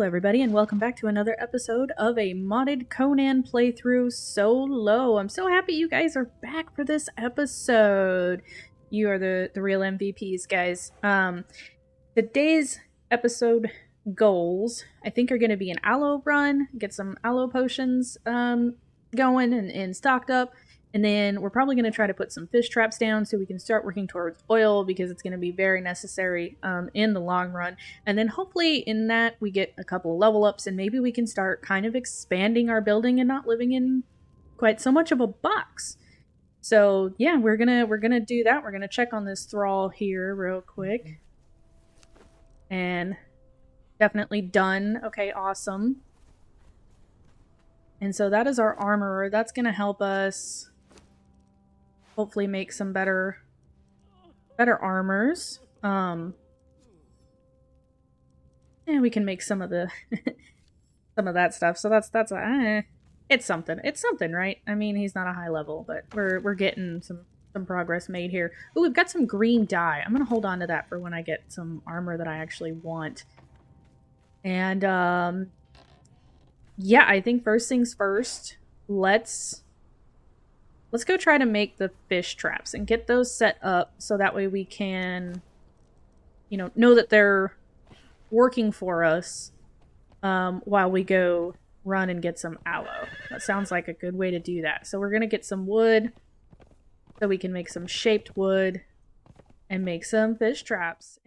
everybody, and welcome back to another episode of a modded Conan playthrough solo. I'm so happy you guys are back for this episode. You are the real MVPs, guys. Today's episode goals, I think, are going to be an aloe run, get some aloe potions going and stocked up. And then we're probably going to try to put some fish traps down so we can start working towards oil, because it's going to be very necessary in the long run. And then hopefully in that we get a couple of level ups, and maybe we can start kind of expanding our building and not living in quite so much of a box. So yeah, we're gonna do that. We're gonna check on this thrall here real quick. And definitely done. Okay, awesome. And so that is our armorer. That's gonna help us hopefully make some better armors. And we can make some of the some of that stuff. So that's it's something. It's something, right? I mean, he's not a high level, but we're getting some progress made here. Oh, we've got some green dye. I'm gonna hold on to that for when I get some armor that I actually want. And yeah, I think first things first, let's go try to make the fish traps and get those set up so that way we can, know that they're working for us while we go run and get some aloe. That sounds like a good way to do that. So we're going to get some wood so we can make some shaped wood and make some fish traps.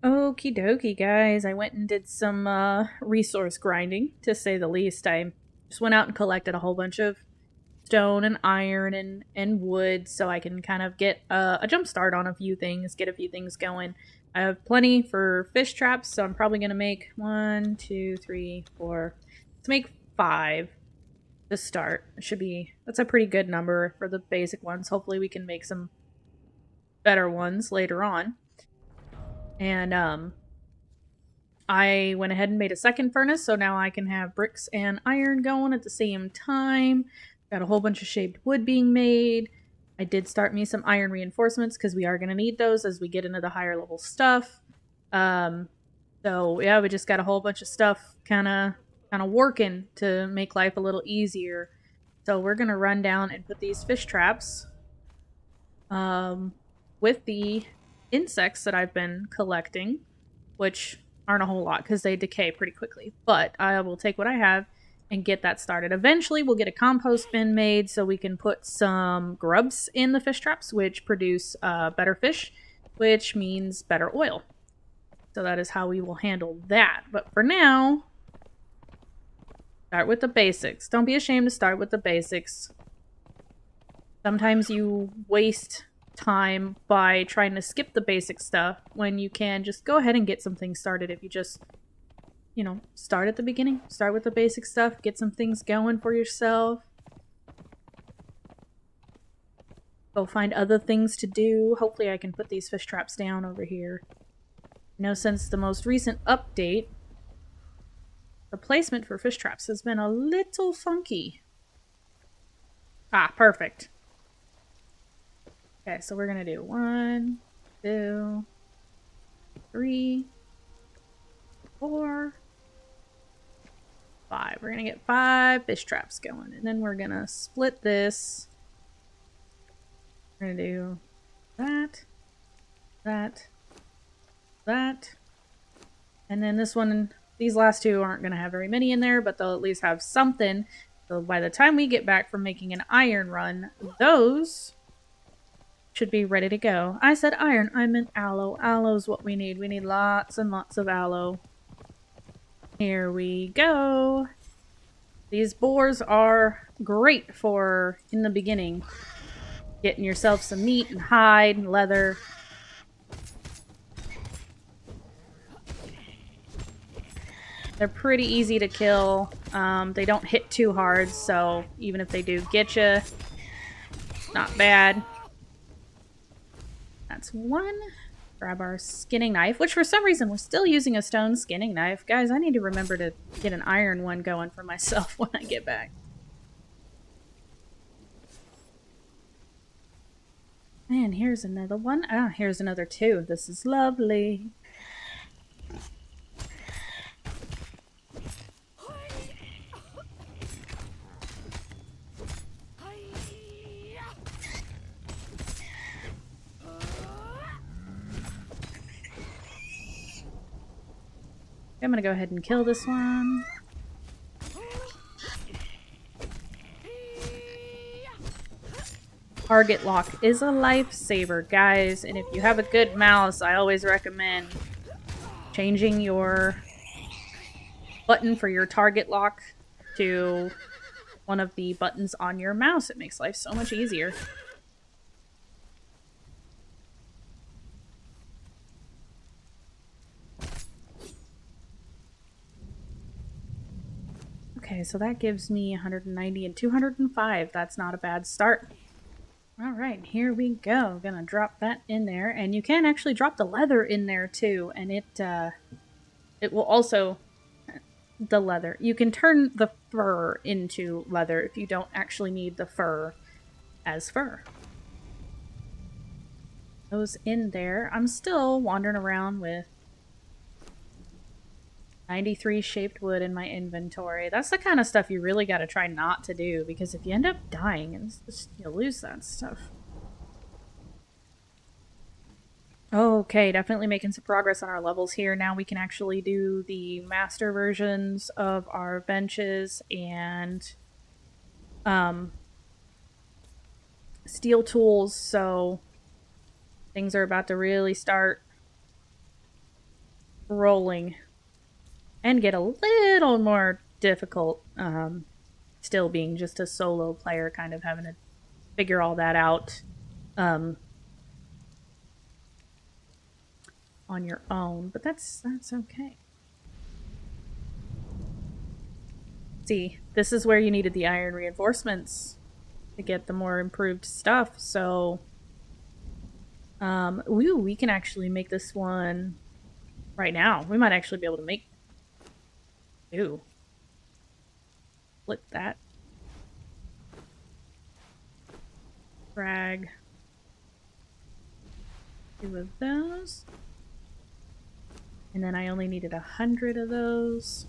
Okie dokie, guys. I went and did some resource grinding, to say the least. I just went out and collected a whole bunch of stone and iron and wood so I can kind of get a jump start on a few things, get a few things going. I have plenty for fish traps, so I'm probably going to make 1, 2, 3, 4. Let's make 5 to start. That's a pretty good number for the basic ones. Hopefully we can make some better ones later on. And I went ahead and made a second furnace, so now I can have bricks and iron going at the same time. Got a whole bunch of shaped wood being made. I did start me some iron reinforcements because we are going to need those as we get into the higher level stuff. So yeah, we just got a whole bunch of stuff kind of working to make life a little easier. So we're going to run down and put these fish traps with the insects that I've been collecting, which aren't a whole lot because they decay pretty quickly. But I will take what I have and get that started. Eventually, we'll get a compost bin made so we can put some grubs in the fish traps, which produce better fish, which means better oil. So that is how we will handle that. But for now, start with the basics. Don't be ashamed to start with the basics. Sometimes you waste time by trying to skip the basic stuff when you can just go ahead and get some things started. If you just, start at the beginning, start with the basic stuff, get some things going for yourself. Go find other things to do. Hopefully I can put these fish traps down over here. Since the most recent update, the placement for fish traps has been a little funky. Ah, perfect. Okay, so we're gonna do 1, 2, 3, 4, 5. We're gonna get 5 fish traps going, and then we're gonna split this. We're gonna do that, and then this one. These last two aren't gonna have very many in there, but they'll at least have something. So by the time we get back from making an iron run, those should be ready to go. I said iron, I meant aloe. Aloe's what we need. We need lots and lots of aloe. Here we go. These boars are great for, in the beginning, getting yourself some meat and hide and leather. They're pretty easy to kill. They don't hit too hard, so even if they do get you, not bad. That's one. Grab our skinning knife, which for some reason we're still using a stone skinning knife. Guys, I need to remember to get an iron one going for myself when I get back. And here's another one. Ah, here's another 2. This is lovely. I'm gonna go ahead and kill this one. Target lock is a lifesaver, guys, and if you have a good mouse, I always recommend changing your button for your target lock to one of the buttons on your mouse. It makes life so much easier. Okay, so that gives me 190 and 205. That's not a bad start. All right, here we go. Gonna drop that in there, and you can actually drop the leather in there too, and it will also the leather. You can turn the fur into leather if you don't actually need the fur as fur. Those in there. I'm still wandering around with 93 shaped wood in my inventory. That's the kind of stuff you really got to try not to do, because if you end up dying, it's just, you'll lose that stuff. Okay, definitely making some progress on our levels here. Now we can actually do the master versions of our benches and steel tools, so things are about to really start rolling and get a little more difficult, still being just a solo player, kind of having to figure all that out on your own, but that's okay. See, this is where you needed the iron reinforcements to get the more improved stuff, so ooh, we can actually make this one right now. We might actually be able to make two. Flip that. Drag 2 of those. And then I only needed 100 of those.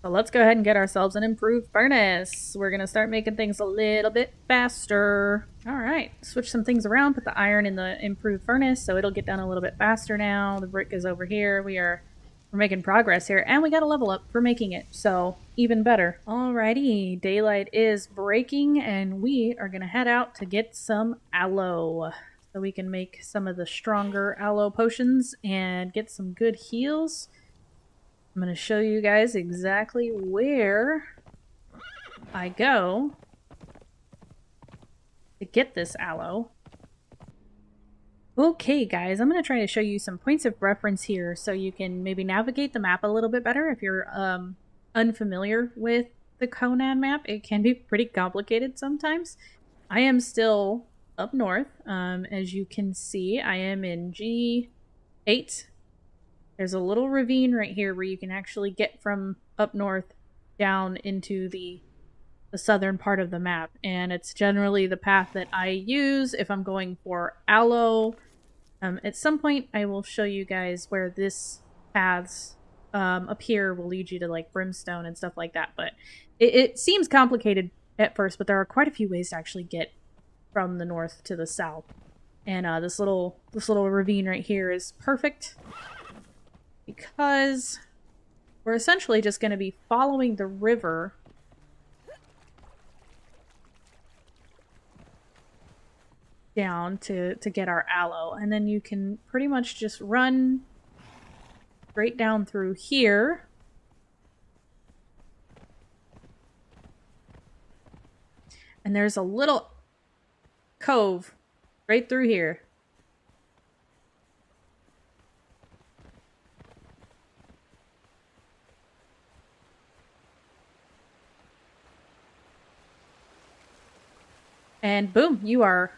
So let's go ahead and get ourselves an improved furnace. We're going to start making things a little bit faster. All right, switch some things around, put the iron in the improved furnace so it'll get done a little bit faster now. The brick is over here. We're making progress here, and we got a level up for making it, so even better. Alrighty, daylight is breaking, and we are going to head out to get some aloe so we can make some of the stronger aloe potions and get some good heals. I'm going to show you guys exactly where I go to get this aloe. Okay, guys, I'm going to try to show you some points of reference here so you can maybe navigate the map a little bit better if you're unfamiliar with the Conan map. It can be pretty complicated sometimes. I am still up north. As you can see, I am in G8. There's a little ravine right here where you can actually get from up north down into the southern part of the map, and it's generally the path that I use if I'm going for aloe. At some point I will show you guys where this paths up here will lead you to like brimstone and stuff like that, but it seems complicated at first, but there are quite a few ways to actually get from the north to the south, and this little ravine right here is perfect because we're essentially just going to be following the river down to get our aloe, and then you can pretty much just run straight down through here. And there's a little cove right through here. And boom, you are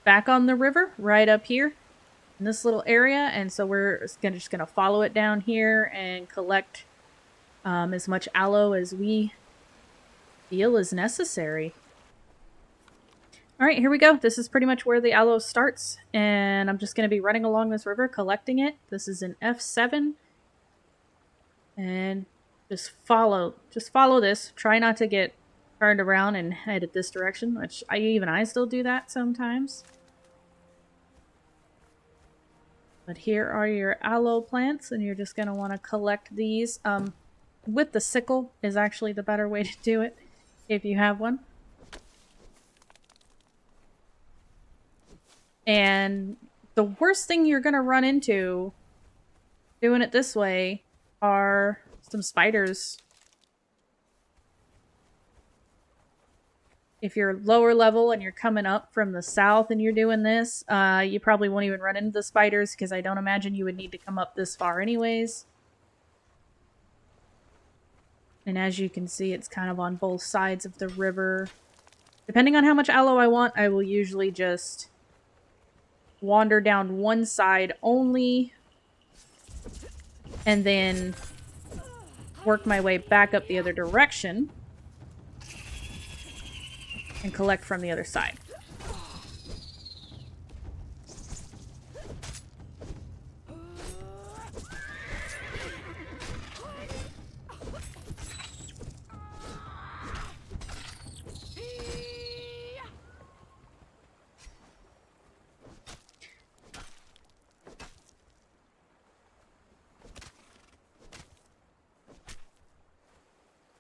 back on the river right up here in this little area. And so we're just gonna follow it down here and collect as much aloe as we feel is necessary. All right, here we go. This is pretty much where the aloe starts, and I'm just going to be running along this river collecting it. This is an F7, and just follow this. Try not to turned around and headed this direction, which I still do that sometimes. But here are your aloe plants, and you're just going to want to collect these. With the sickle is actually the better way to do it, if you have one. And the worst thing you're going to run into doing it this way are some spiders. If you're lower level and you're coming up from the south and you're doing this, you probably won't even run into the spiders because I don't imagine you would need to come up this far anyways. And as you can see, it's kind of on both sides of the river. Depending on how much aloe I want, I will usually just wander down one side only and then work my way back up the other direction and collect from the other side.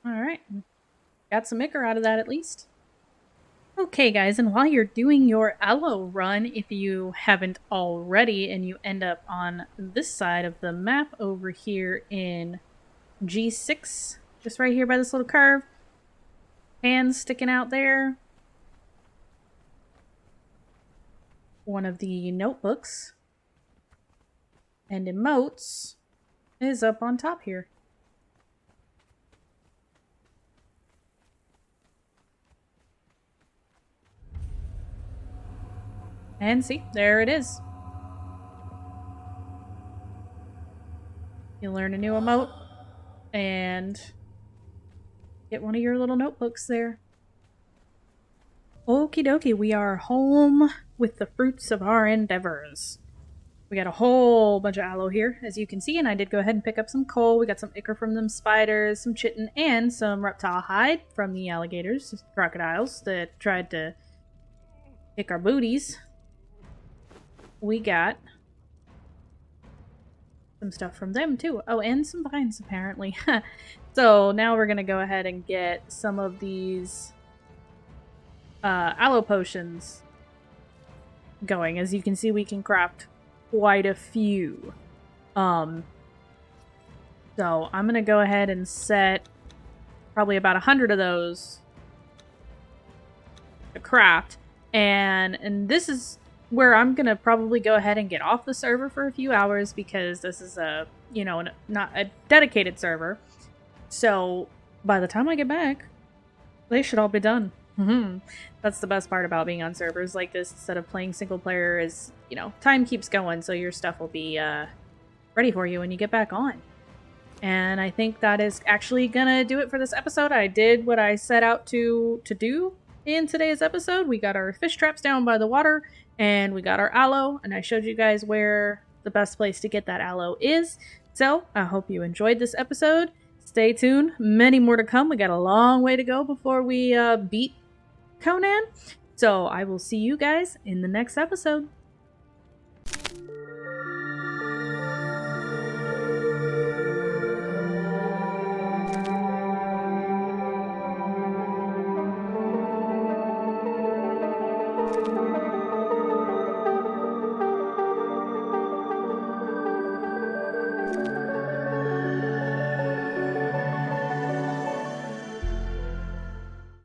Alright, got some ichor out of that at least. Okay guys, and while you're doing your aloe run, if you haven't already, and you end up on this side of the map over here in G6, just right here by this little curve, hands sticking out there, one of the notebooks and emotes is up on top here. And see, there it is. You learn a new emote and get one of your little notebooks there. Okie dokie, we are home with the fruits of our endeavors. We got a whole bunch of aloe here, as you can see, and I did go ahead and pick up some coal. We got some ichor from them spiders, some chitin, and some reptile hide from the alligators, crocodiles, that tried to pick our booties. We got some stuff from them too. Oh, and some vines apparently. So now we're gonna go ahead and get some of these aloe potions going. As you can see, we can craft quite a few. So I'm gonna go ahead and set probably about 100 of those to craft, and this is where I'm gonna probably go ahead and get off the server for a few hours, because this is a, you know, not a dedicated server. So by the time I get back, they should all be done. That's the best part about being on servers like this instead of playing single player, is, you know, time keeps going, so your stuff will be ready for you when you get back on. And I think that is actually gonna do it for this episode. I did what I set out to do in today's episode. We got our fish traps down by the water, and we got our aloe, and I showed you guys where the best place to get that aloe is. So I hope you enjoyed this episode. Stay tuned, many more to come. We got a long way to go before we beat Conan. So I will see you guys in the next episode.